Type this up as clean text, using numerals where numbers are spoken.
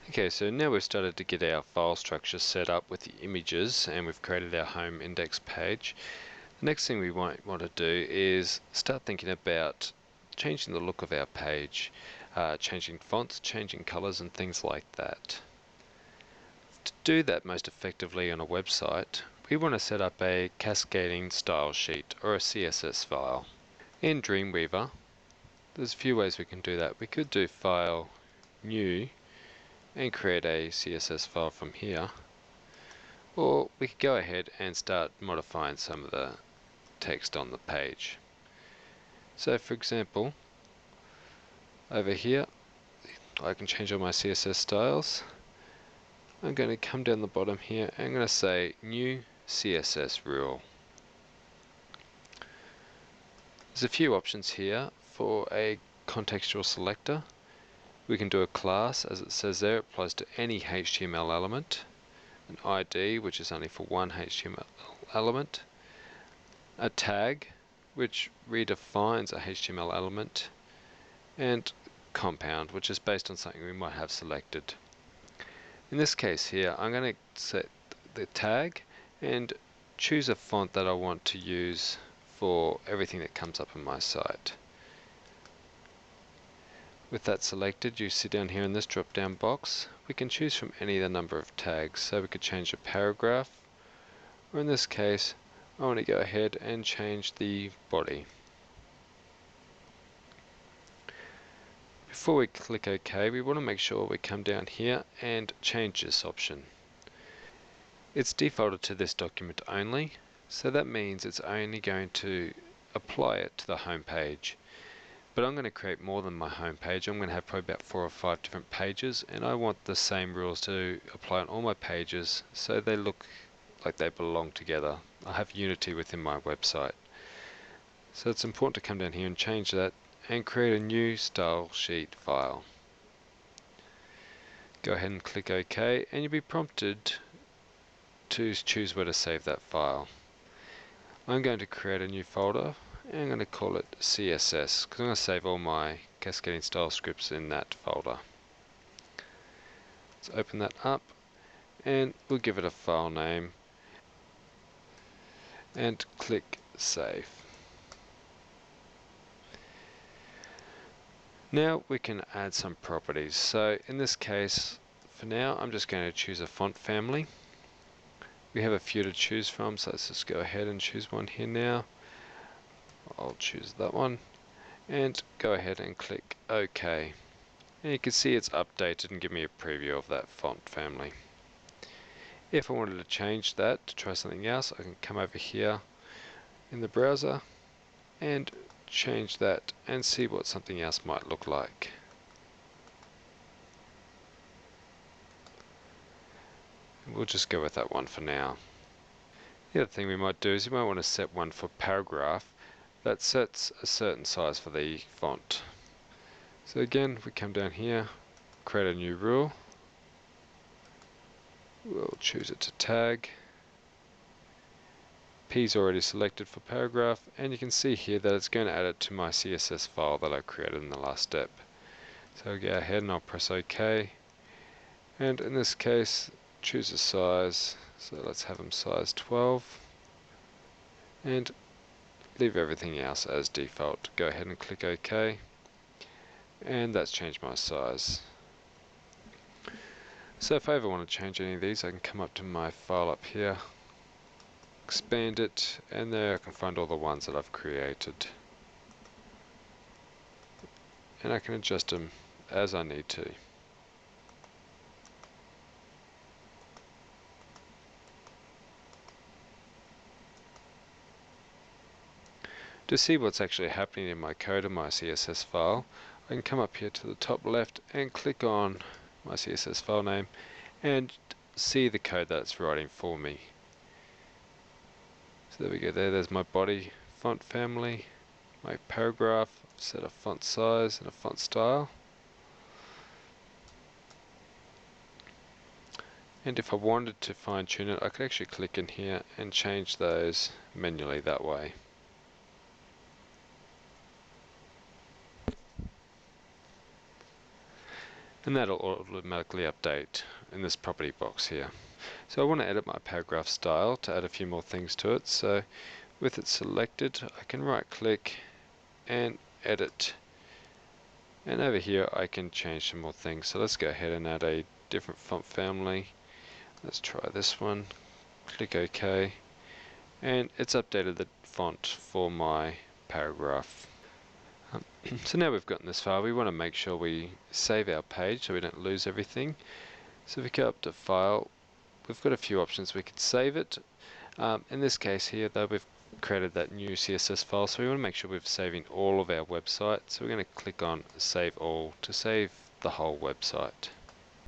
Okay, so now we've started to get our file structure set up with the images and we've created our home index page. The next thing we might want to do is start thinking about changing the look of our page, changing fonts, changing colors and things like that. To do that most effectively on a website, we want to set up a cascading style sheet or a CSS file. In Dreamweaver, there's a few ways we can do that. We could do File, New, and create a CSS file from here, or we could go ahead and start modifying some of the text on the page. So for example, over here I can change all my CSS styles. I'm going to come down the bottom here and I'm going to say New CSS Rule. There's a few options here for a contextual selector. We can do a class, as it says there, it applies to any HTML element. An ID, which is only for one HTML element. A tag, which redefines a HTML element. And compound, which is based on something we might have selected. In this case here, I'm going to set the tag and choose a font that I want to use for everything that comes up on my site. With that selected, you see down here in this drop down box, we can choose from any of the number of tags. So we could change a paragraph, or in this case, I want to go ahead and change the body. Before we click OK, we want to make sure we come down here and change this option. It's defaulted to this document only, so that means it's only going to apply it to the home page. But I'm going to create more than my home page. I'm going to have probably about 4 or 5 different pages, and I want the same rules to apply on all my pages so they look like they belong together. I have unity within my website. So it's important to come down here and change that and create a new style sheet file. Go ahead and click OK, and you'll be prompted to choose where to save that file. I'm going to create a new folder and I'm going to call it CSS because I'm going to save all my cascading style scripts in that folder. Let's open that up and we'll give it a file name and click Save. Now we can add some properties. So in this case, for now, I'm just going to choose a font family. We have a few to choose from, so let's just go ahead and choose one here now. I'll choose that one and go ahead and click OK. And you can see it's updated and give me a preview of that font family. If I wanted to change that to try something else, I can come over here in the browser and change that and see what something else might look like. We'll just go with that one for now. The other thing we might do is we might want to set one for paragraph that sets a certain size for the font. So again, we come down here, create a new rule. We'll choose it to tag. P is already selected for paragraph, and you can see here that it's going to add it to my CSS file that I created in the last step. So I'll go ahead and I'll press OK. And in this case, choose a size. So let's have them size 12. And leave everything else as default. Go ahead and click OK. And that's changed my size. So if I ever want to change any of these, I can come up to my file up here, expand it, and there I can find all the ones that I've created. And I can adjust them as I need to. To see what's actually happening in my code in my CSS file, I can come up here to the top left and click on my CSS file name and see the code that it's writing for me. So there we go, there's my body font family, my paragraph, I've set a font size and a font style. And if I wanted to fine tune it, I could actually click in here and change those manually that way. and that'll automatically update in this property box here. So I want to edit my paragraph style to add a few more things to it. So with it selected, I can right click and edit, and over here I can change some more things. So let's go ahead and add a different font family. Let's try this one. Click OK, and it's updated the font for my paragraph. So now we've gotten this far, we want to make sure we save our page so we don't lose everything. So if we go up to File, we've got a few options. We could save it. In this case here though, we've created that new CSS file, so we want to make sure we're saving all of our website. So we're going to click on Save All to save the whole website.